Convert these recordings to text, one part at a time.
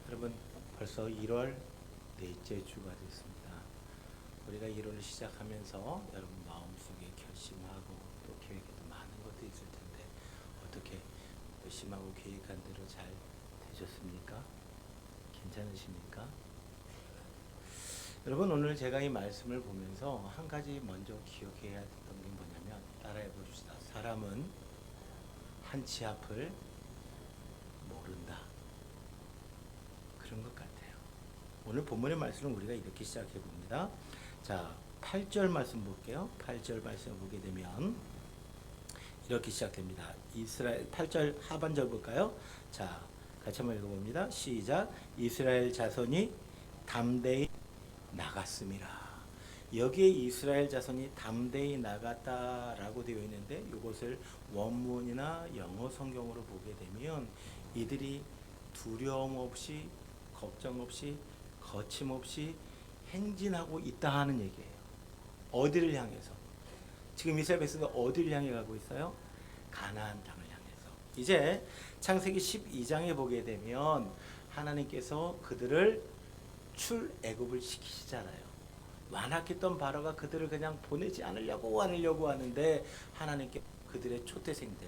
여러분 벌써 1월 넷째 주가 됐습니다. 우리가 1월을 시작하면서 여러분 마음속에 결심하고 또 계획에도 많은 것도 있을 텐데 어떻게 결심하고 계획한 대로 잘 되셨습니까? 괜찮으십니까? 여러분 오늘 제가 이 말씀을 보면서 한 가지 먼저 기억해야 했던 게 뭐냐면 따라해 봅시다. 사람은 한치 앞을 모른다. 그런 것 같아요. 오늘 본문의 말씀을 우리가 이렇게 시작해 봅니다. 자, 8절 말씀 볼게요. 8절 말씀을 보게 되면 이렇게 시작됩니다. 이스라엘 8절 하반절 볼까요? 자, 같이 한번 읽어봅니다. 시작. 이스라엘 자손이 담대히 나갔음이라. 여기에 이스라엘 자손이 담대히 나갔다라고 되어 있는데 이것을 원문이나 영어 성경으로 보게 되면 이들이 두려움 없이 걱정 없이 거침없이 행진하고 있다 하는 얘기예요. 어디를 향해서? 지금 이스라엘 백성들 어디를 향해 가고 있어요? 가나안 땅을 향해서. 이제 창세기 12장에 보게 되면 하나님께서 그들을 출애굽을 시키시잖아요. 완악했던 바로가 그들을 그냥 보내지 않으려고 하는데 하나님께 그들의 초태생들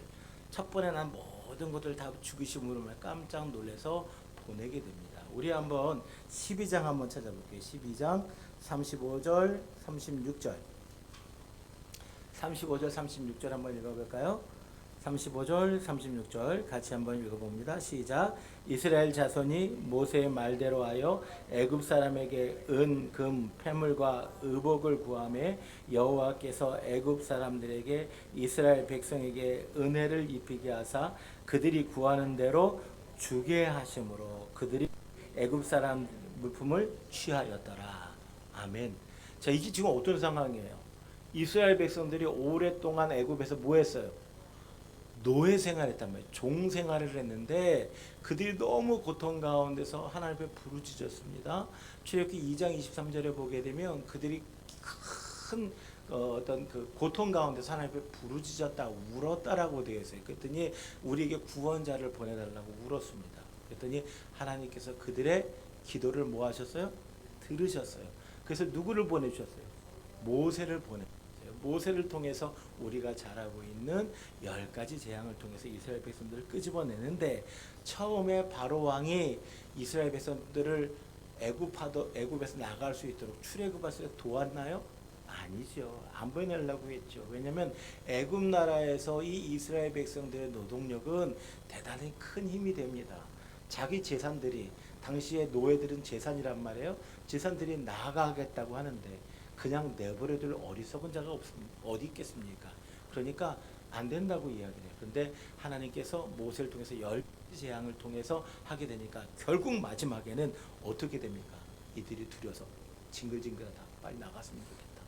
첫 번에 난 모든 것들 다 죽이심으로 깜짝 놀라서 보내게 됩니다. 우리 한번 12장 한번 찾아볼게요. 12장 35절 36절 35절 36절 한번 읽어볼까요? 35절 36절 같이 한번 읽어봅니다. 시작. 이스라엘 자손이 모세의 말대로 하여 애굽 사람에게 은, 금, 패물과 의복을 구하매 여호와께서 애굽 사람들에게 이스라엘 백성에게 은혜를 입히게 하사 그들이 구하는 대로 주게 하심으로 그들이 애굽 사람 물품을 취하였더라. 아멘. 자, 이게 지금 어떤 상황이에요? 이스라엘 백성들이 오랫동안 애굽에서 뭐 했어요? 노예 생활했단 말이에요. 종 생활을 했는데 그들이 너무 고통 가운데서 하나님 앞에 부르짖었습니다. 출애굽기 2장 23절에 보게 되면 그들이 큰 어떤 그 고통 가운데서 하나님 앞에 부르짖었다, 울었다라고 되어 있어요. 그랬더니 우리에게 구원자를 보내달라고 울었습니다. 그랬더니 하나님께서 그들의 기도를 뭐 하셨어요? 들으셨어요. 그래서 누구를 보내주셨어요? 모세를 보내주셨어요. 모세를 통해서 우리가 잘 알고 있는 10가지 재앙을 통해서 이스라엘 백성들을 끄집어내는데 처음에 바로 왕이 이스라엘 백성들을 애굽에서 나갈 수 있도록 출애굽할 수 있도록 도왔나요? 아니죠. 안 보내려고 했죠. 왜냐하면 애굽 나라에서 이 이스라엘 백성들의 노동력은 대단히 큰 힘이 됩니다. 자기 재산들이 당시에 노예들은 재산이란 말이에요. 재산들이 나가겠다고 하는데 그냥 내버려둘 어리석은 자가 어디 있겠습니까? 그러니까 안 된다고 이야기를 해요. 그런데 하나님께서 모세를 통해서 10재앙을 통해서 하게 되니까 결국 마지막에는 어떻게 됩니까? 이들이 두려서 징글징글하다. 빨리 나갔으면 좋겠다.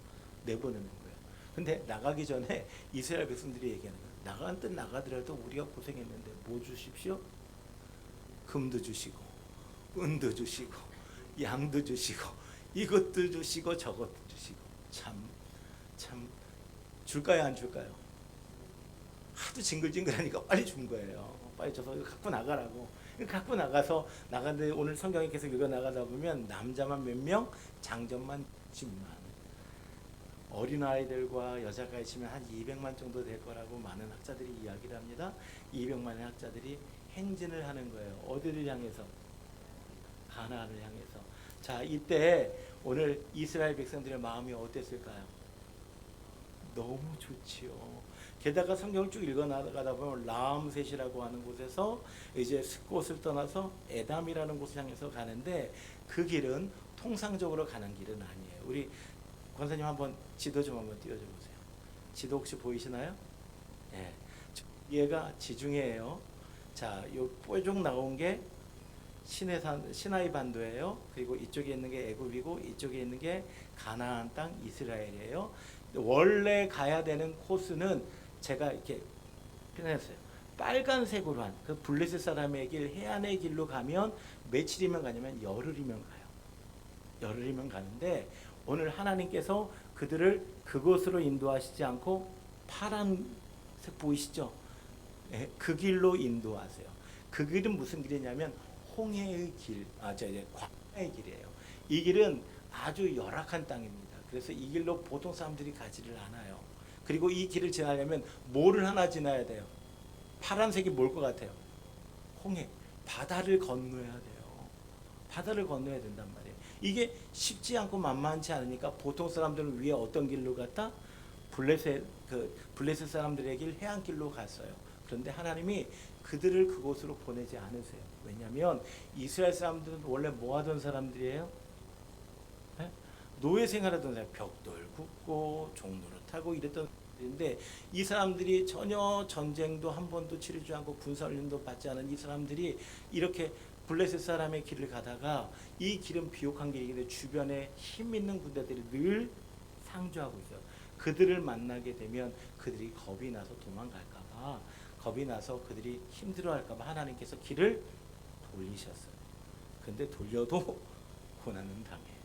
내보내는 거예요. 근데 나가기 전에 이스라엘 백성들이 얘기하는 거예요. 나간 듯 나가더라도 우리가 고생했는데 뭐 주십시오? 금도 주시고 은도 주시고 양도 주시고 이것도 주시고 저것도 주시고 참 줄까요 안 줄까요? 하도 징글징글하니까 빨리 준 거예요. 빨리 줘서 이거 갖고 나가라고. 갖고 나가서 나가는데 오늘 성경에 계속 읽어 나가다 보면 남자만 몇 명, 장정만 10만. 어린아이들과 여자가 있으면 한 200만 정도 될 거라고 많은 학자들이 이야기를 합니다. 200만의 학자들이 행진을 하는 거예요. 어디를 향해서? 가나안을 향해서. 자, 이때 오늘 이스라엘 백성들의 마음이 어땠을까요? 너무 좋지요. 게다가 성경을 쭉 읽어 나가다 보면 라암셋이라고 하는 곳에서 이제 스콧을 떠나서 에담이라는 곳을 향해서 가는데 그 길은 통상적으로 가는 길은 아니에요. 우리 권사님 한번 지도 좀 한번 띄워줘 보세요. 지도 혹시 보이시나요? 예. 얘가 지중해예요. 자, 요 뾰족 나온 게 시나이 반도예요. 그리고 이쪽에 있는 게 애굽이고 이쪽에 있는 게 가나안 땅 이스라엘이에요. 원래 가야 되는 코스는 제가 이렇게 표현했어요. 빨간색으로 한 그 블레셋 사람의 길, 해안의 길로 가면 며칠이면 가냐면 열흘이면 가요. 열흘이면 가는데 오늘 하나님께서 그들을 그곳으로 인도하시지 않고 파란색 보이시죠? 네, 그 길로 인도하세요. 그 길은 무슨 길이냐면 홍해의 길, 이제 광야의 길이에요. 이 길은 아주 열악한 땅입니다. 그래서 이 길로 보통 사람들이 가지를 않아요. 그리고 이 길을 지나려면 뭐를 하나 지나야 돼요? 파란색이 뭘 것 같아요? 홍해, 바다를 건너야 돼요. 바다를 건너야 된단 말이에요. 이게 쉽지 않고 만만치 않으니까 보통 사람들은 위에 어떤 길로 갔다? 블레셋 사람들의 길, 해안길로 갔어요. 그런데 하나님이 그들을 그곳으로 보내지 않으세요. 왜냐하면 이스라엘 사람들은 원래 뭐 하던 사람들이에요? 네? 노예 생활하던 사람, 벽돌 굽고 종로를 타고 이랬던 사람들인데, 이 사람들이 전혀 전쟁도 한 번도 치르지 않고 군사훈련도 받지 않은 이 사람들이 이렇게 블레셋 사람의 길을 가다가, 이 길은 비옥한 길인데 주변에 힘 있는 군대들이 늘 상주하고 있어요. 그들을 만나게 되면 그들이 겁이 나서 도망갈까봐, 겁이 나서 그들이 힘들어할까봐 하나님께서 길을 돌리셨어요. 근데 돌려도 고난은 당해요.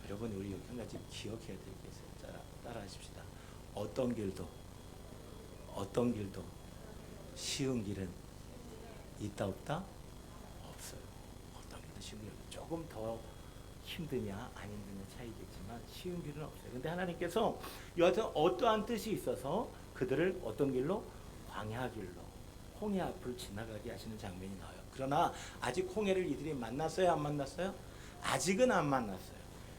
여러분, 우리 여기 한 가지 기억해야 될 게 있어요. 따라하십시다. 어떤 길도 쉬운 길은 있다 없다? 없어요. 어떤 길도 쉬운 길은 조금 더 힘드냐 안 힘드냐 차이겠지만 쉬운 길은 없어요. 근데 하나님께서 여하튼 어떠한 뜻이 있어서 그들을 어떤 길로? 광야 길로, 홍해 앞을 지나가게 하시는 장면이 나와요. 그러나 아직 홍해를 이들이 만났어요, 안 만났어요? 아직은 안 만났어요.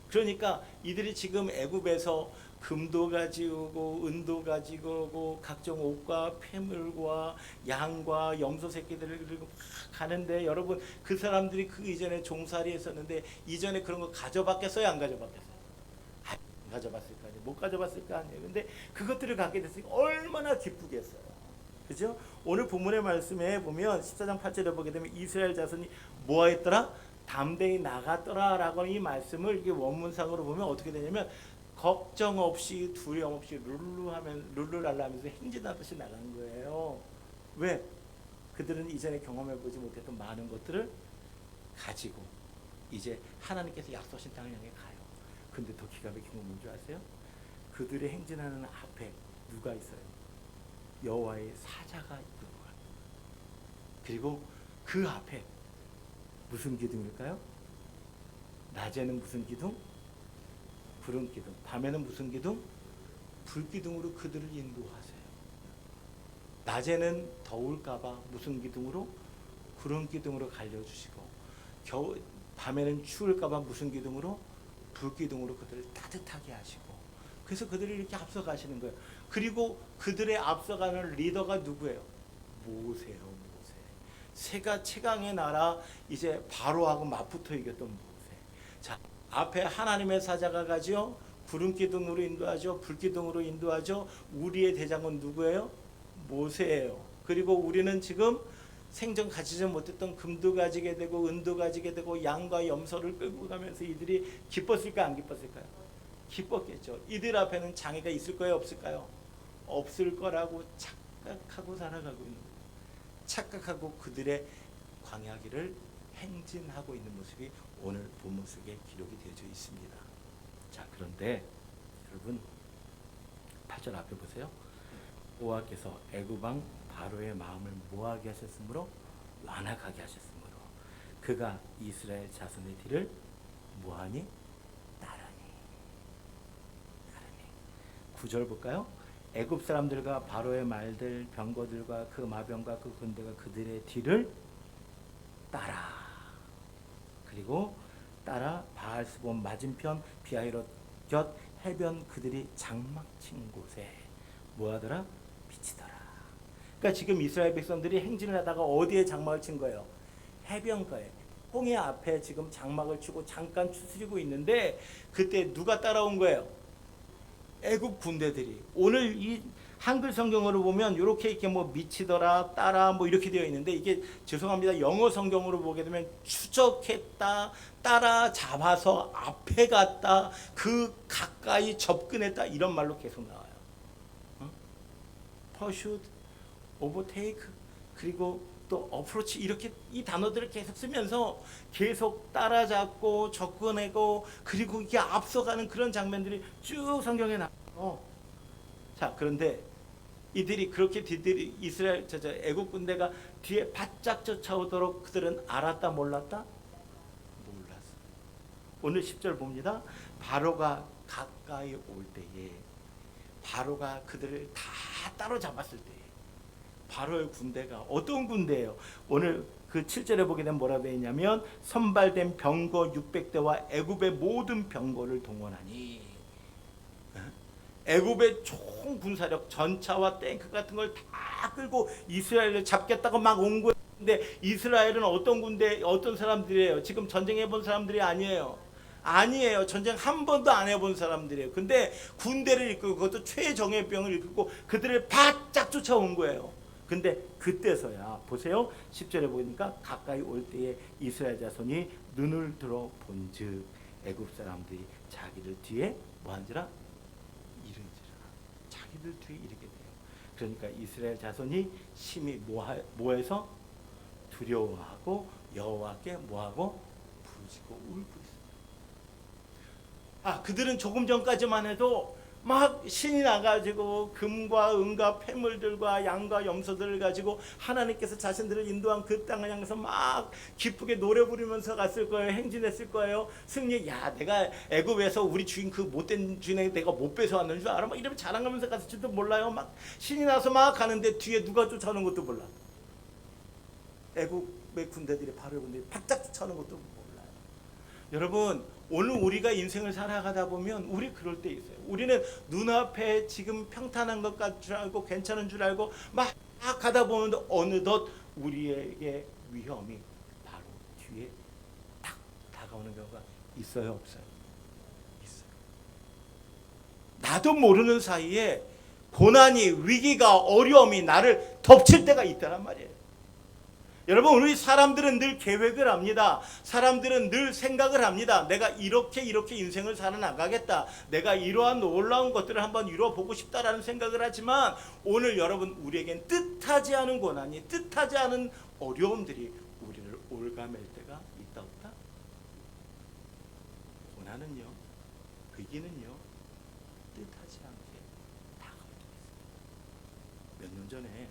그러니까 이들이 지금 애굽에서 금도 가지고 은도 가지고 오고 각종 옷과 폐물과 양과 염소 새끼들을 들고 가는데, 여러분, 그 사람들이 그 이전에 종살이 했었는데 이전에 그런 거 가져봤겠어요, 안 가져봤겠어요? 안 가져봤을 거 아니에요. 못 가져봤을 거 아니에요. 근데 그것들을 갖게 됐으니까 얼마나 기쁘겠어요. 그죠? 오늘 본문의 말씀에 보면 14장 8절에 보게 되면 이스라엘 자손이 뭐하였더라? 담대히 나갔더라 라고, 이 말씀을 이게 원문상으로 보면 어떻게 되냐면 걱정 없이 두려움 없이 룰루랄라 하면서 행진하듯이 나간 거예요. 왜? 그들은 이전에 경험해보지 못했던 많은 것들을 가지고 이제 하나님께서 약속하신 땅을 향해 가요. 근데 더 기가 막힌 건 뭔지 아세요? 그들의 행진하는 앞에 누가 있어요? 여호와의 사자가 있는 거예요. 그리고 그 앞에 무슨 기둥일까요? 낮에는 무슨 기둥? 구름 기둥. 밤에는 무슨 기둥? 불 기둥으로 그들을 인도하세요. 낮에는 더울까봐 무슨 기둥으로? 구름 기둥으로 갈려주시고, 밤에는 추울까봐 무슨 기둥으로? 불 기둥으로 그들을 따뜻하게 하시고, 그래서 그들을 이렇게 앞서가시는 거예요. 그리고 그들의 앞서가는 리더가 누구예요? 모세요. 모세. 세가 최강의 나라 이제 바로하고 맞붙어 이겼던 모세. 자, 앞에 하나님의 사자가 가죠. 구름 기둥으로 인도하죠. 불 기둥으로 인도하죠. 우리의 대장은 누구예요? 모세예요. 그리고 우리는 지금 생전 가지지 못했던 금도 가지게 되고 은도 가지게 되고 양과 염소를 끌고 가면서 이들이 기뻤을까 안 기뻤을까요? 기뻤겠죠. 이들 앞에는 장애가 있을 거예요, 없을까요? 없을 거라고 착각하고 살아가고 있는 거예요. 착각하고 그들의 광야길을 행진하고 있는 모습이 오늘 본문 속에 기록이 되어져 있습니다. 자, 그런데 여러분 8절 앞에 보세요. 여호와께서 애굽 왕 바로의 마음을 뭐하게 하셨으므로? 완악하게 하셨으므로 그가 이스라엘 자손의 뒤를 뭐하니? 따르니. 9절 볼까요? 애굽 사람들과 바로의 말들, 병거들과 그 마병과 그 군대가 그들의 뒤를 따라. 그리고 따라 바알스본 맞은편 비하히롯 곁 해변 그들이 장막 친 곳에 뭐하더라? 미치더라. 그러니까 지금 이스라엘 백성들이 행진을 하다가 어디에 장막을 친 거예요? 해변가에. 홍해 앞에 지금 장막을 치고 잠깐 추스리고 있는데, 그때 누가 따라온 거예요? 애굽 군대들이. 오늘 이 한글 성경으로 보면 이렇게 뭐 미치더라, 따라 뭐 이렇게 되어 있는데, 이게 죄송합니다. 영어 성경으로 보게 되면 추적했다, 따라 잡아서 앞에 갔다, 그 가까이 접근했다, 이런 말로 계속 나와요. pursuit, overtake, 그리고 또 approach, 이렇게 이 단어들을 계속 쓰면서 계속 따라잡고 접근하고, 그리고 이게 앞서가는 그런 장면들이 쭉 성경에 나와요. 자, 그런데 이들이 그렇게 이스라엘 애국 군대가 뒤에 바짝 쫓아오도록 그들은 알았다 몰랐다? 몰랐어. 오늘 10절 봅니다. 바로가 가까이 올 때에 바로가 그들을 다 따로잡았을 때에 바로의 군대가 어떤 군대예요? 오늘 그 7절에 보게 되면 뭐라 되어 있냐면 선발된 병거 600대와 애굽의 모든 병거를 동원하니 애굽의 총 군사력 전차와 탱크 같은 걸 다 끌고 이스라엘을 잡겠다고 막 온 거예요. 근데 이스라엘은 어떤 군대 어떤 사람들이에요? 지금 전쟁해 본 사람들이 아니에요. 아니에요. 전쟁 한 번도 안 해본 사람들이에요. 근데 군대를 이끌고 그것도 최정예병을 이끌고 그들을 바짝 쫓아온 거예요. 근데 그때서야 보세요. 10절에 보니까 가까이 올 때에 이스라엘 자손이 눈을 들어 본즉 애굽 사람들이 자기들 뒤에 뭐한지라 이른지라. 자기들 뒤에 이르게 돼요. 그러니까 이스라엘 자손이 심히 뭐해서 두려워하고 여호와께 뭐하고 부르짖고 울고 있어요. 그들은 조금 전까지만 해도 막 신이 나가지고 금과 은과 폐물들과 양과 염소들을 가지고 하나님께서 자신들을 인도한 그 땅을 향해서 막 기쁘게 노래 부르면서 갔을 거예요. 행진했을 거예요. 승리, 야 내가 애굽에서 우리 주인 그 못된 주인에게 내가 못 뺏어왔는 줄 알아? 막 이러면 자랑하면서 갔을지도 몰라요. 막 신이 나서 막 가는데 뒤에 누가 쫓아오는 것도 몰라. 애굽의 군대들이 바로 군대들이 바짝 쫓아오는 것도 몰라요. 여러분 오늘 우리가 인생을 살아가다 보면 우리 그럴 때 있어요. 우리는 눈앞에 지금 평탄한 것 같은 줄 알고 괜찮은 줄 알고 막 가다 보면 어느덧 우리에게 위험이 바로 뒤에 딱 다가오는 경우가 있어요, 없어요? 있어요. 나도 모르는 사이에 고난이, 위기가, 어려움이 나를 덮칠 때가 있다란 말이에요. 여러분 우리 사람들은 늘 계획을 합니다. 사람들은 늘 생각을 합니다. 내가 이렇게 인생을 살아나가겠다. 내가 이러한 놀라운 것들을 한번 이루어보고 싶다라는 생각을 하지만 오늘 여러분 우리에겐 뜻하지 않은 고난이 뜻하지 않은 어려움들이 우리를 올가맬 때가 있다 없다? 고난은요 위기는요 뜻하지 않게 다가올 때가 있어요. 몇 년 전에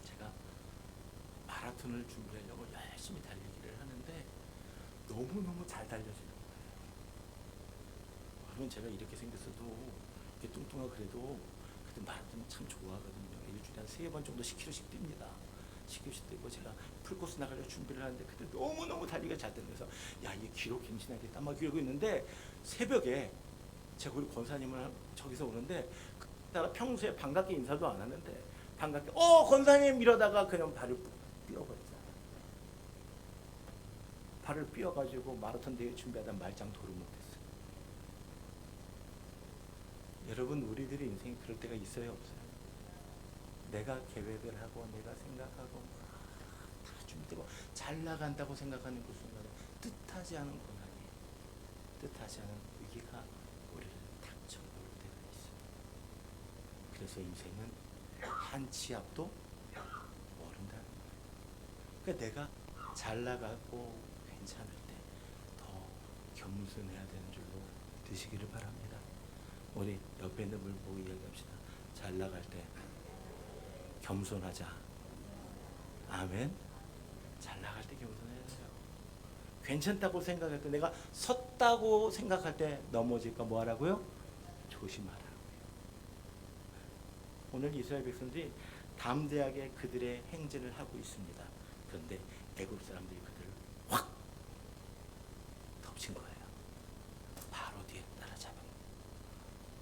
제가 마라톤을 준비하려고 열심히 달리기를 하는데 너무너무 잘 달려지는 거예요. 여러분 제가 이렇게 생겼어도 이렇게 뚱뚱하고 그래도 마라톤 참 좋아하거든요. 일주일에 한 3번 정도 10km씩 뜁니다. 10km씩 뛰고 제가 풀코스 나가려고 준비를 하는데 그때 너무너무 달리기가 잘 되면서 야 이 기록 갱신하겠다 막 이러고 있는데 새벽에 제가 우리 권사님을 저기서 오는데 따라 평소에 반갑게 인사도 안 하는데 반갑게 권사님 이러다가 그냥 발을 삐어버렸잖아요. 발을 삐어가지고 마라톤 대회 준비하다 말짱 도를 못했어요. 여러분 우리들의 인생이 그럴 때가 있어요 없어요? 내가 계획을 하고 내가 생각하고 다 준비되고 잘 나간다고 생각하는 그 순간에 뜻하지 않은 고난이 뜻하지 않은 위기가 우리를 닥쳐올 때가 있어요. 그래서 인생은 한 치 앞도 모른다는 거예요. 그러니까 내가 잘 나가고 괜찮을 때 더 겸손해야 되는 줄로 드시기를 바랍니다. 우리 옆에 있는 분 보고 이야기합시다. 잘 나갈 때 겸손하자. 아멘. 잘 나갈 때 겸손해야 돼요. 괜찮다고 생각할 때 내가 섰다고 생각할 때 넘어질까 뭐 하라고요? 조심하라고요. 오늘 이스라엘 백성들이 담대하게 그들의 행진을 하고 있습니다. 그런데 애굽 사람들이 그들을 확 덮친 거예요. 바로 뒤에 따라잡은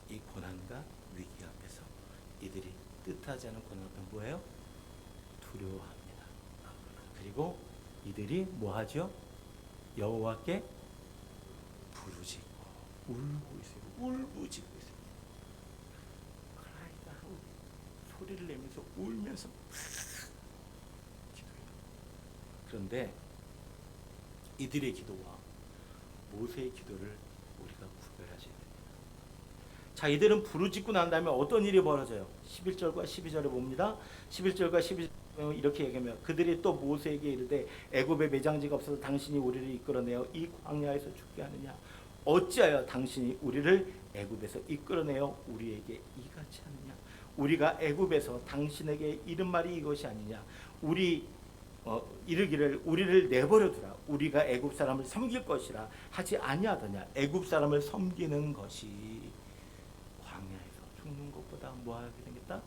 이 고난과 위기 앞에서 이들이 뜻하지 않은 고난 앞에 뭐예요? 두려워합니다. 그리고 이들이 뭐하죠? 여호와께 부르짖고 울고 있어요. 울부짖고 있어요. 그러니까 소리를 내면서 울면서 기도해요. 그런데 이들의 기도와 모세의 기도를 우리가 구별하셔야 됩니다. 자, 이들은 부르짖고 난 다음에 어떤 일이 벌어져요? 11절과 12절에 봅니다. 11절과 12절 이렇게 얘기하면 그들이 또 모세에게 이르되 애굽에 매장지가 없어서 당신이 우리를 이끌어내어 이 광야에서 죽게 하느냐? 어찌하여 당신이 우리를 애굽에서 이끌어내어 우리에게 이같이 하느냐? 우리가 애굽에서 당신에게 이른 말이 이것이 아니냐? 우리 이르기를 우리를 내버려 두라. 우리가 애굽 사람을 섬길 것이라 하지 아니하더냐. 애굽 사람을 섬기는 것이 광야에서 죽는 것보다 뭐하게 되겠다?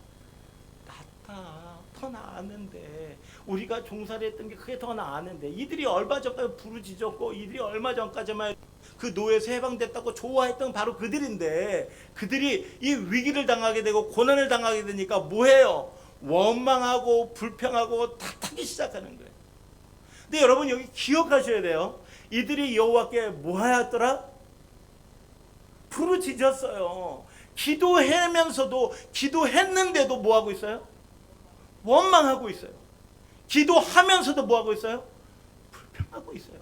낫다. 더 나았는데, 우리가 종살이 했던 게 그게 더 나았는데, 이들이 얼마 전까지 부르짖었고 이들이 얼마 전까지만 그 노예에서 해방됐다고 좋아했던 바로 그들인데, 그들이 이 위기를 당하게 되고 고난을 당하게 되니까 뭐해요? 원망하고 불평하고 탓하기 시작하는 거예요. 근데 여러분 여기 기억하셔야 돼요. 이들이 여호와께 뭐하였더라? 부르짖었어요. 기도하면서도, 기도했는데도 뭐하고 있어요? 원망하고 있어요. 기도하면서도 뭐하고 있어요? 불평하고 있어요.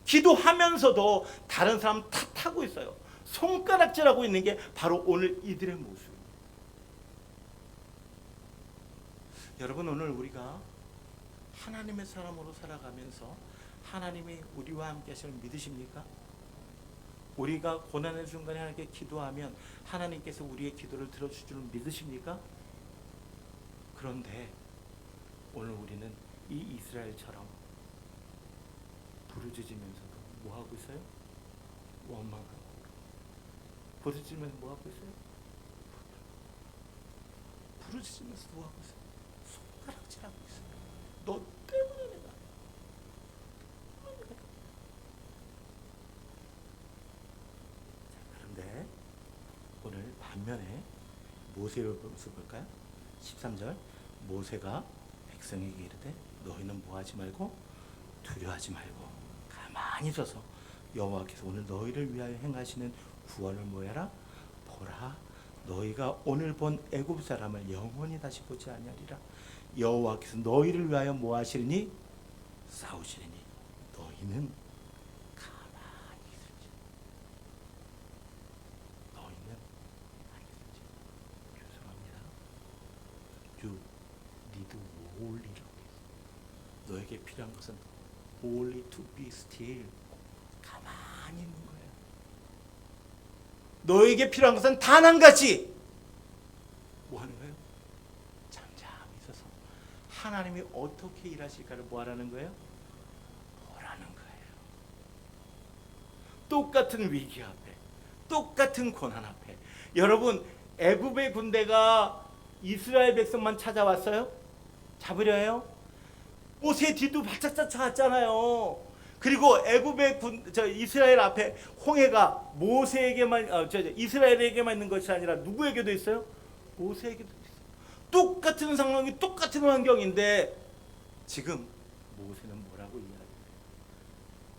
기도하면서도 다른 사람 탓하고 있어요. 손가락질하고 있는 게 바로 오늘 이들의 모습입니다. 여러분, 오늘 우리가 하나님의 사람으로 살아가면서 하나님이 우리와 함께 하시는 믿으십니까? 우리가 고난의 순간에 하나님께 기도하면 하나님께서 우리의 기도를 들어주실 줄 믿으십니까? 그런데 오늘 우리는 이 이스라엘처럼 부르짖으면서도 뭐하고 있어요? 원망하고. 부르짖으면서 뭐하고 있어요? 부르짖으면서 뭐하고 있어요? 손가락질하고 있어요. 너 때문에 내가. 자, 그런데 오늘 반면에 모세를 볼까요? 13절. 모세가 백성에게 이르되 너희는 뭐하지 말고 두려워하지 말고 가만히 서서 여호와께서 오늘 너희를 위하여 행하시는 구원을 뭐해라? 보라. 너희가 오늘 본 애굽 사람을 영원히 다시 보지 아니하리라. 여호와께서 너희를 위하여 뭐 하시리니? 싸우시리니 너희는 가만히 있을지. 너희는 가만히 있을지. 죄송합니다. You need only라고 했어요. 너에게 필요한 것은 only to be still. 가만히 있는 거예요. 너에게 필요한 것은 단 한 가지. 뭐 하는 거예요? 잠잠히 있어서 하나님이 어떻게 일하실까를 뭐 하라는 거예요? 보라는 거예요. 똑같은 위기 앞에, 똑같은 고난 앞에. 여러분, 애굽의 군대가 이스라엘 백성만 찾아왔어요? 잡으려 해요? 모세 뒤도 바짝 쫓아갔잖아요. 그리고 애굽의 이스라엘 앞에 홍해가 모세에게만 이스라엘에게만 있는 것이 아니라 누구에게도 있어요? 모세에게도 있어요. 똑같은 상황이, 똑같은 환경인데 지금 모세는 뭐라고 이야기해요?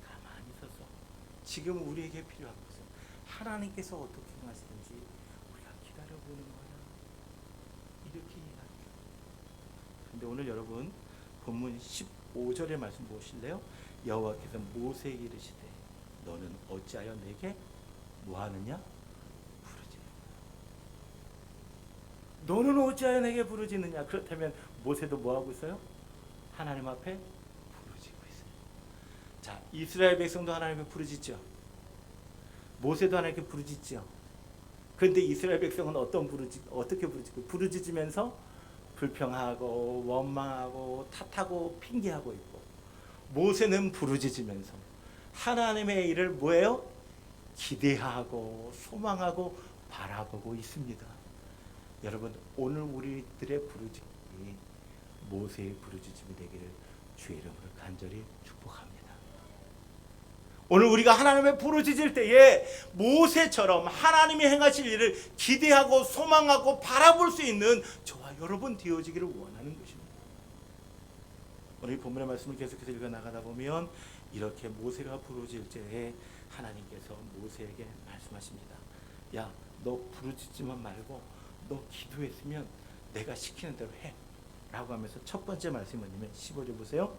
가만히 서서 지금 우리에게 필요한 것은 하나님께서 어떻게 하시든지 우리가 기다려보는 거야. 이렇게 이야기해요. 근데 오늘 여러분 본문 15절의 말씀 보실래요? 여호와께서 모세에게 이르시되 너는 어찌하여 내게 뭐하느냐? 부르짖느냐. 너는 어찌하여 내게 부르짖느냐. 그렇다면 모세도 뭐하고 있어요? 하나님 앞에 부르짖고 있어요. 자, 이스라엘 백성도 하나님께 부르짖죠. 모세도 하나님께 부르짖죠. 그런데 이스라엘 백성은 어떻게 부르짖고? 부르짖으면서 불평하고 원망하고 탓하고 핑계하고 있고, 모세는 부르짖으면서 하나님의 일을 뭐예요? 기대하고 소망하고 바라보고 있습니다. 여러분, 오늘 우리들의 부르짖음이 모세의 부르짖음이 되기를 주의 이름으로 간절히 축복합니다. 오늘 우리가 하나님의 부르짖을 때에 모세처럼 하나님이 행하실 일을 기대하고 소망하고 바라볼 수 있는 저와 여러분 되어지기를 원하는 것입니다. 오늘 본문의 말씀을 계속해서 읽어 나가다 보면 이렇게 모세가 부르짖을 때에 하나님께서 모세에게 말씀하십니다. 야, 너 부르짖지만 말고 너 기도했으면 내가 시키는 대로 해 라고 하면서 첫 번째 말씀이 뭐냐면 15절 보세요.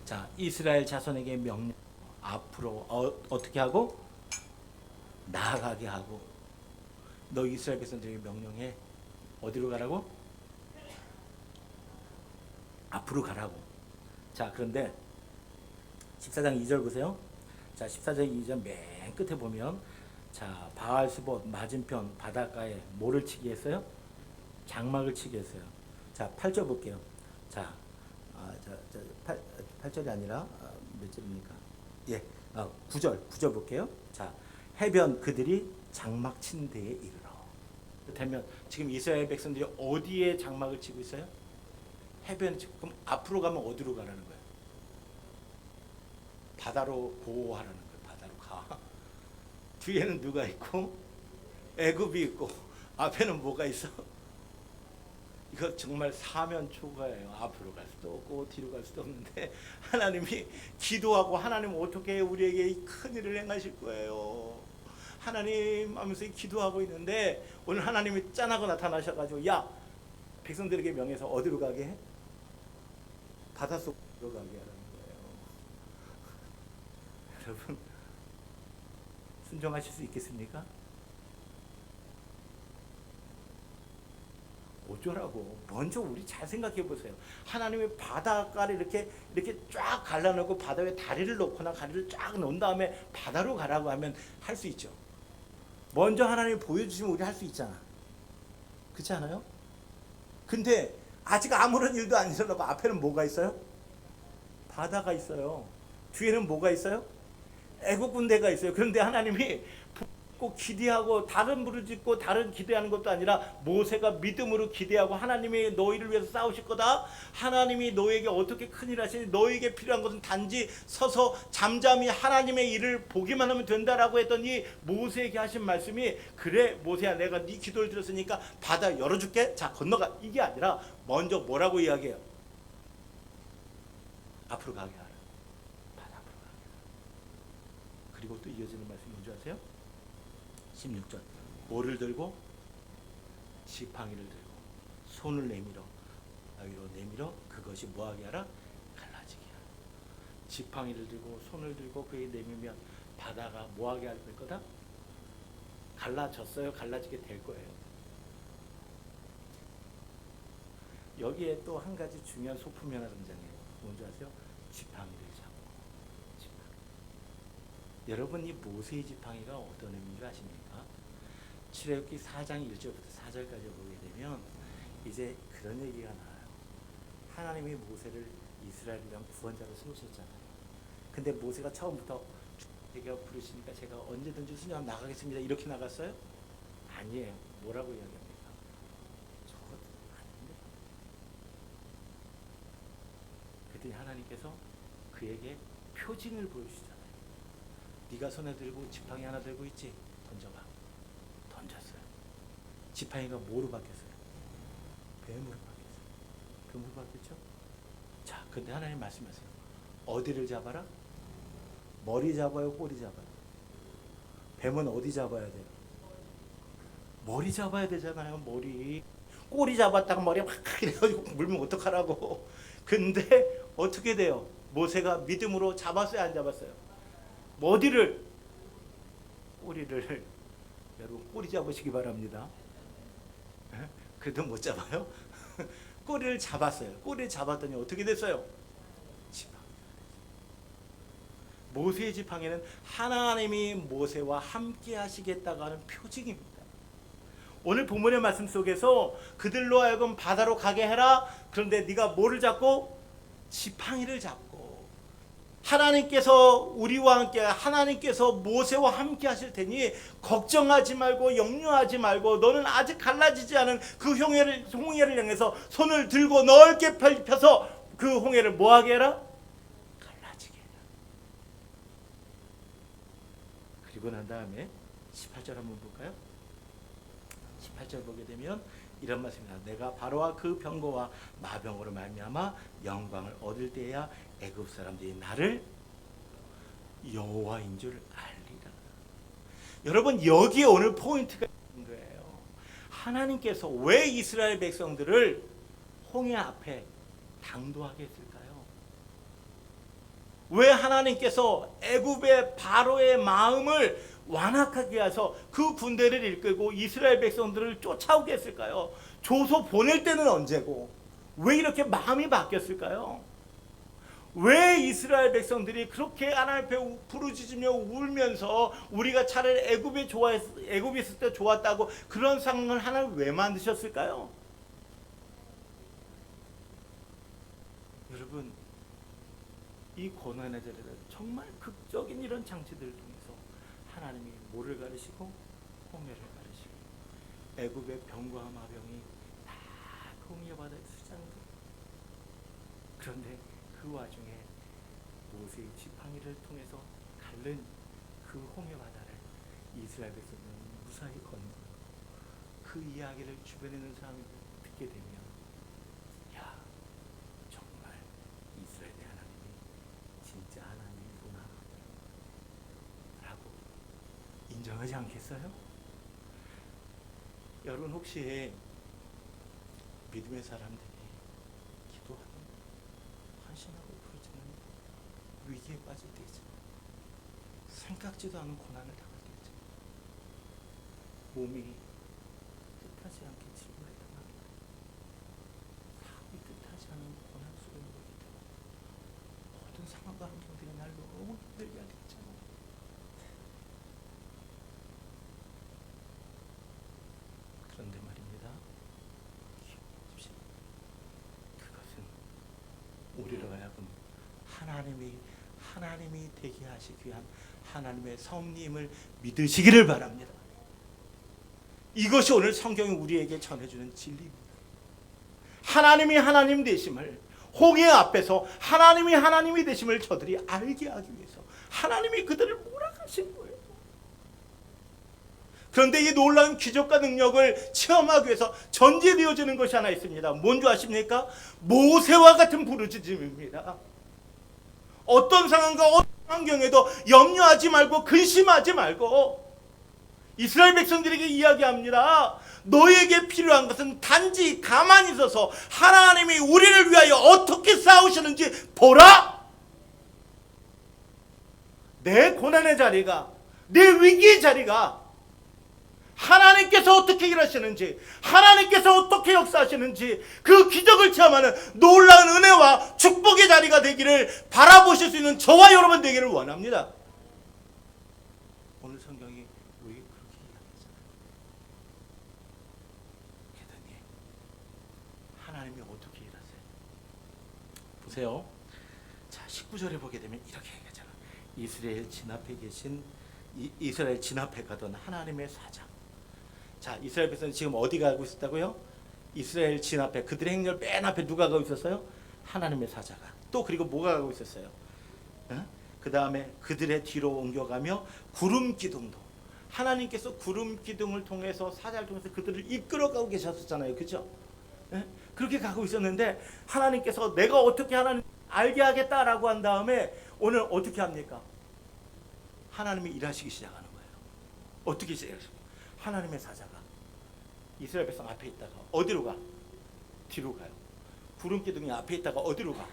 자, 이스라엘 자손에게 명령, 앞으로 어떻게 하고? 나아가게 하고. 너 이스라엘 백성들에게 명령해. 어디로 가라고? 앞으로 가라고. 자, 그런데 14장 2절 보세요. 자, 14장 2절 맨 끝에 보면, 자, 바알스봇 맞은편 바닷가에 뭐를 치게 했어요? 장막을 치게 했어요. 자, 8절 볼게요. 자, 8절이 아니라 몇 절입니까? 예, 9절 볼게요. 자, 해변 그들이 장막 친 데에 이르러. 그렇다면 지금 이스라엘 백성들이 어디에 장막을 치고 있어요? 해변. 그럼 앞으로 가면 어디로 가라는 거예요? 바다로 보호하라는 거예요. 바다로 가. 뒤에는 누가 있고 애굽이 있고 앞에는 뭐가 있어? 이거 정말 사면 초가예요. 앞으로 갈 수도 없고 뒤로 갈 수도 없는데 하나님이 기도하고 하나님 어떻게 우리에게 이 큰 일을 행하실 거예요. 하나님 하면서 기도하고 있는데 오늘 하나님이 짠하고 나타나셔가지고 야 백성들에게 명해서 어디로 가게 해? 바닷속으로 가게 하라는 거예요. 여러분 순종하실 수 있겠습니까? 어쩌라고. 먼저 우리 잘 생각해 보세요. 하나님이 바닷가를 이렇게 쫙 갈라놓고 바다 위에 다리를 놓거나 다리를 쫙 놓은 다음에 바다로 가라고 하면 할 수 있죠. 먼저 하나님이 보여주시면 우리 할 수 있잖아. 그렇지 않아요? 근데 아직 아무런 일도 안 일어나고 앞에는 뭐가 있어요? 바다가 있어요. 뒤에는 뭐가 있어요? 애국 군대가 있어요. 그런데 하나님이 꼭 기대하고 다른 부르짖고 다른 기대하는 것도 아니라 모세가 믿음으로 기대하고 하나님이 너희를 위해서 싸우실 거다. 하나님이 너에게 어떻게 큰일 하시니 너에게 필요한 것은 단지 서서 잠잠히 하나님의 일을 보기만 하면 된다라고 했더니 모세에게 하신 말씀이 그래 모세야 내가 네 기도를 들었으니까 바다 열어줄게. 자 건너가. 이게 아니라 먼저 뭐라고 이야기해요? 앞으로 가게 하라. 바다 앞으로 가게 하라. 그리고 또 이어지는 말씀이 뭔지 아세요? 16절 뭐를 들고? 지팡이를 들고 손을 내밀어 위로 내밀어 그것이 뭐하게 하라? 갈라지게 하라. 지팡이를 들고 손을 들고 그에 내밀면 바다가 뭐하게 할 거다? 갈라졌어요? 갈라지게 될 거예요. 여기에 또 한 가지 중요한 소품이 하나 등장해요. 뭔지 아세요? 지팡이를 잡고. 여러분 이 모세의 지팡이가 어떤 의미인 줄 아십니까? 출애굽기 4장 1절부터 4절까지 보게 되면 이제 그런 얘기가 나와요. 하나님이 모세를 이스라엘을 위한 구원자로 세우셨잖아요. 근데 모세가 처음부터 제가 부르시니까 제가 언제든지 순종하면 나가겠습니다. 이렇게 나갔어요? 아니에요. 뭐라고 이야기합니까? 저것 아닌데. 그랬더니 하나님께서 그에게 표징을 보여주시잖아요. 네가 손에 들고 지팡이 하나 들고 있지? 던져봐. 던졌어요. 지팡이가 뭐로 바뀌었어요? 뱀으로 바뀌었어요. 뱀으로 바뀌었죠? 자, 근데 하나님 말씀하세요. 어디를 잡아라? 머리 잡아요? 꼬리 잡아요? 뱀은 어디 잡아야 돼요? 머리 잡아야 되잖아요. 머리. 꼬리 잡았다가 머리 확 이래가지고 물면 어떡하라고. 근데 어떻게 돼요? 모세가 믿음으로 잡았어요? 안 잡았어요? 어디를? 꼬리를. 여러분 꼬리 잡으시기 바랍니다. 그래도 못 잡아요? 꼬리를 잡았어요. 꼬리를 잡았더니 어떻게 됐어요? 지팡이. 모세의 지팡이는 하나님이 모세와 함께 하시겠다고 하는 표징입니다. 오늘 본문의 말씀 속에서 그들로 하여금 바다로 가게 해라. 그런데 네가 뭐를 잡고? 지팡이를 잡고. 하나님께서 우리와 함께 하나님께서 모세와 함께 하실 테니 걱정하지 말고 염려하지 말고 너는 아직 갈라지지 않은 그 홍해를 향해서 손을 들고 넓게 펼쳐서 그 홍해를 뭐하게 해라? 갈라지게 해라. 그리고 난 다음에 18절 한번 볼까요? 18절 보게 되면 이런 말씀입니다. 내가 바로와 그 병거와 마병으로 말미암아 영광을 얻을 때야 애굽 사람들이 나를 여호와인 줄 알리라. 여러분 여기에 오늘 포인트가 있는 거예요. 하나님께서 왜 이스라엘 백성들을 홍해 앞에 당도하게 했을까요? 왜 하나님께서 애굽의 바로의 마음을 완악하게 해서 그 군대를 이끌고 이스라엘 백성들을 쫓아오게 했을까요? 조서 보낼 때는 언제고 왜 이렇게 마음이 바뀌었을까요? 왜 이스라엘 백성들이 그렇게 하나님 앞에 부르짖으며 울면서 우리가 차라리 애굽에 있을 때 좋았다고 그런 상황을 하나님 왜 만드셨을까요? 이 고난의 자리를 정말 극적인 이런 장치들을 통해서 하나님이 뭐를 가르시고 홍해를 가르시고 애굽의 병과 마병이 다 홍해 바다에 쓰자는 거예요. 그런데 그 와중에 모세의 지팡이를 통해서 갈른 그 홍해 바다를 이스라엘 백성들은 무사히 건너고 그 이야기를 주변에 있는 사람이 듣게 되면 야, 정말 이스라엘의 하나님이 진짜 하나님이구나 라고 인정하지 않겠어요? 여러분 혹시 믿음의 사람들이 기도하는 한심하고 부르짖는 위기에 빠질 때 있죠. 생각지도 않은 고난을 당할 때 있죠. 몸이 뜻하지 않게 질문을 당합니다. 사업이 뜻하지 않은 고난 속에 놓이게 되고 모든 상황과 환경들이 날 너무 힘들게 하게 되잖아요. 그런데 말입니다. 기억하십시오. 그것은 우리로 하여금 하나님이 되게 하시기 위한 하나님의 섭리임을 믿으시기를 바랍니다. 이것이 오늘 성경이 우리에게 전해주는 진리입니다. 하나님이 하나님 되심을, 홍해 앞에서 하나님이 하나님이 되심을 저들이 알게 하기 위해서 하나님이 그들을 몰아가신 거예요. 그런데 이 놀라운 기적과 능력을 체험하기 위해서 전제되어지는 것이 하나 있습니다. 뭔지 아십니까? 모세와 같은 부르짖음입니다. 어떤 상황과 어떤 환경에도 염려하지 말고 근심하지 말고 이스라엘 백성들에게 이야기합니다. 너에게 필요한 것은 단지 가만히 있어서 하나님이 우리를 위하여 어떻게 싸우시는지 보라. 내 고난의 자리가, 내 위기의 자리가 하나님께서 어떻게 일하시는지, 하나님께서 어떻게 역사하시는지 그 기적을 체험하는 놀라운 은혜와 축복의 자리가 되기를 바라보실 수 있는 저와 여러분 되기를 원합니다. 오늘 성경이 왜 그렇게 이야기하잖아요. 계단이 하나님이 어떻게 일하세요? 보세요. 자, 19절에 보게 되면 이렇게 얘기하잖아요. 이스라엘 진 앞에 계신 이스라엘 진 앞에 가던 하나님의 사자. 자, 이스라엘 백성은 지금 어디 가고 있었다고요? 이스라엘 진 앞에, 그들의 행렬 맨 앞에 누가 가고 있었어요? 하나님의 사자가. 또 그리고 뭐가 가고 있었어요? 그 다음에 그들의 뒤로 옮겨가며 구름 기둥도, 하나님께서 구름 기둥을 통해서 사자를 통해서 그들을 이끌어가고 계셨었잖아요. 그죠? 그렇게 가고 있었는데 하나님께서 내가 어떻게 하나님 알게 하겠다라고 한 다음에 오늘 어떻게 합니까? 하나님이 일하시기 시작하는 거예요. 어떻게 시작하십니까? 하나님의 사자가 이스라엘 백성 앞에 있다가 어디로 가? 뒤로 가요. 구름 기둥이 앞에 있다가 어디로 가?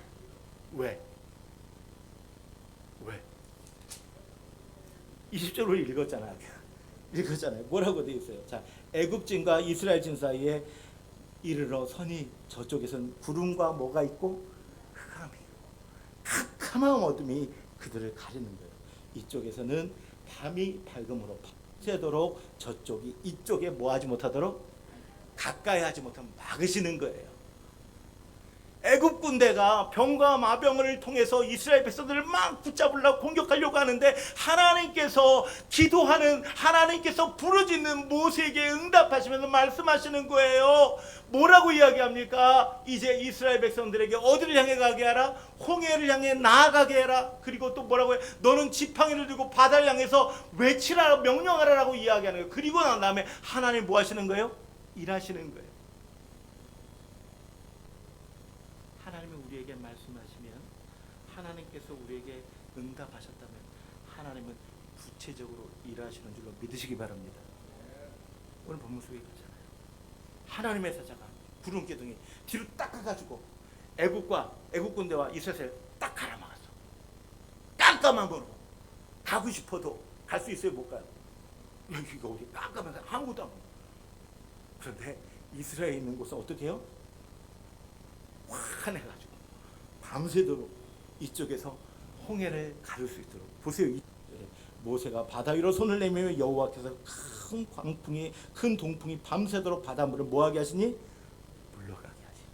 왜? 20절로 읽었잖아요. 뭐라고 되어 있어요? 자, 애굽진과 이스라엘 진 사이에 이르러 서니 저쪽에서는 구름과 뭐가 있고 캄캄한 어둠이 그들을 가리는 거예요. 이쪽에서는 밤이 밝음으로 새도록 저쪽이 이쪽에 뭐하지 못하도록 가까이 하지 못하면 막으시는 거예요. 애굽 군대가 병과 마병을 통해서 이스라엘 백성들을 막 붙잡으려고 공격하려고 하는데 하나님께서 기도하는, 하나님께서 부르짖는 모세에게 응답하시면서 말씀하시는 거예요. 뭐라고 이야기합니까? 이제 이스라엘 백성들에게 어디를 향해 가게 하라? 홍해를 향해 나아가게 해라. 그리고 또 뭐라고 해? 너는 지팡이를 들고 바다를 향해서 외치라, 명령하라라고 이야기하는 거예요. 그리고 난 다음에 하나님 뭐 하시는 거예요? 일하시는 거예요. 하나님이 우리에게 말씀하시면, 하나님께서 우리에게 응답하셨다면 하나님은 구체적으로 일하시는 줄로 믿으시기 바랍니다. 오늘 본문 속에 가잖아요. 하나님의 사자가 구름 기둥이 뒤로 딱 가가지고 애굽 군대와 이스라엘 딱 갈아막았어. 깜깜한 거로 가고 싶어도 갈 수 있어요? 못 가요? 여기가 우리 깜깜해서 아무것도 안 보여. 그런데 이스라엘에 있는 곳은 어떻게 해요? 환해가지고 밤새도록 이쪽에서 홍해를 가를 수 있도록. 보세요. 모세가 바다 위로 손을 내밀며 여호와께서 큰 동풍이 밤새도록 바닷물을 뭐하게 하시니? 물러가게 하시니.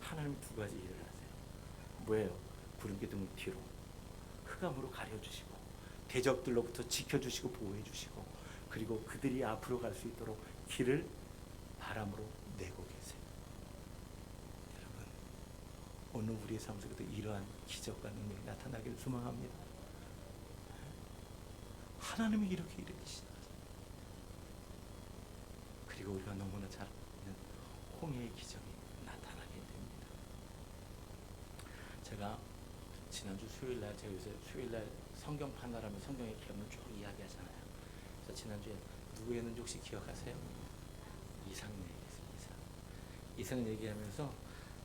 하나님 두 가지 일을 하세요. 뭐예요? 구름 기둥 뒤로 흑암으로 가려주시고 대적들로부터 지켜주시고 보호해주시고 그리고 그들이 앞으로 갈 수 있도록 길을 바람으로 내고 계세요. 여러분, 오늘 우리의 삶 속에도 이러한 기적과 능력이 나타나기를 소망합니다. 하나님이 이렇게 일으키시다. 그리고 우리가 너무나 잘 아는 홍해의 기적이 나타나게 됩니다. 제가 지난주 수요일날 제가 요새 수요일날 성경 판단하면 성경의 기업을 쭉 이야기하잖아요. 그래서 지난주에 누구였는지 혹시 기억하세요? 이삭 얘기했어요. 이삭 얘기하면서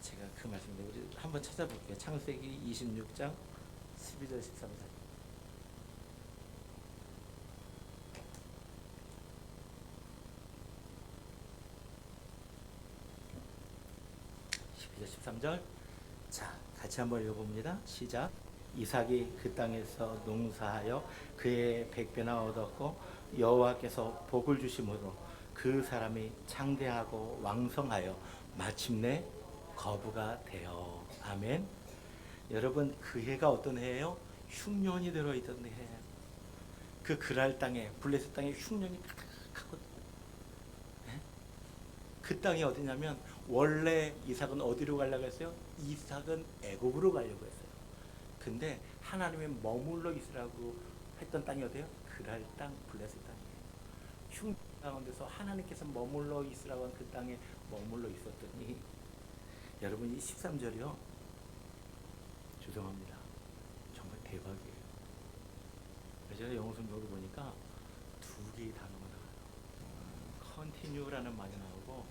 제가 그 말씀인데 우리 한번 찾아볼게요. 창세기 26장 12절 13절. 13절. 자, 같이 한번 읽어봅니다. 시작. 이삭이 그 땅에서 농사하여 그의 백배나 얻었고 여호와께서 복을 주심으로 그 사람이 창대하고 왕성하여 마침내 거부가 되어. 아멘. 여러분, 그 해가 어떤 해예요? 흉년이 들어있던 해예요. 그 그랄 땅에, 블레셋 땅에 흉년이 가득하거든요. 그 땅이 어디냐면 원래 이삭은 어디로 가려고 했어요? 이삭은 애굽으로 가려고 했어요. 근데 하나님이 머물러 있으라고 했던 땅이 어디예요? 그랄 땅, 블레셋 땅이에요. 흉 가운데서 하나님께서 머물러 있으라고 한 그 땅에 머물러 있었더니 여러분 이 13절이요. 죄송합니다. 정말 대박이에요. 제가 영어 성경을 보니까 두 개의 단어가 나와요. continue라는 말이 나오고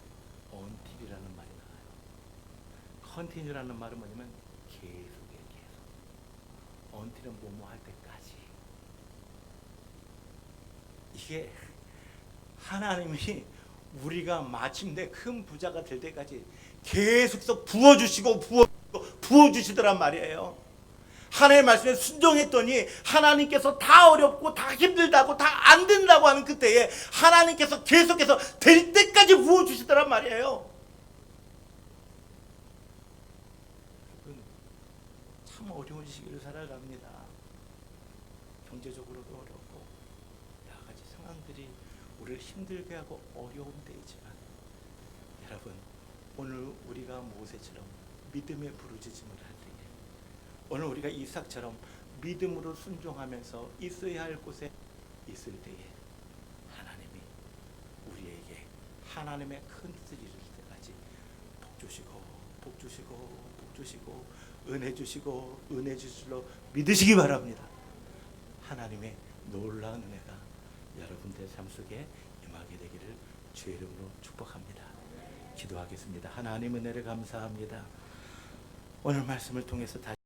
until이라는 말이 나와요. continue라는 말은 뭐냐면 계속이에요. 계속. until은 뭐뭐 할 때까지. 이게 하나님이 우리가 마침내 큰 부자가 될 때까지 계속해서 부어주시고 부어주시더란 말이에요. 하나님의 말씀에 순종했더니 하나님께서 다 어렵고 다 힘들다고 다 안 된다고 하는 그때에 하나님께서 계속해서 될 때까지 부어주시더란 말이에요. 참 어려운 시기를 살아갑니다. 경제적으로도 어렵고 여러 가지 상황들이 우리를 힘들게 하고 어려운 때이지만 여러분, 오늘 우리가 모세처럼 믿음의 부르짖음을 할 때에, 오늘 우리가 이삭처럼 믿음으로 순종하면서 있어야 할 곳에 있을 때에 하나님이 우리에게 하나님의 큰 뜻을 이룰 때까지 복 주시고 은혜 주시고 은혜 주실로 믿으시기 바랍니다. 하나님의 놀라운 은혜가 여러분들의 삶 속에 임하게 되기를 주의 이름으로 축복합니다. 기도하겠습니다. 하나님 은혜를 감사합니다. 오늘 말씀을 통해서 다시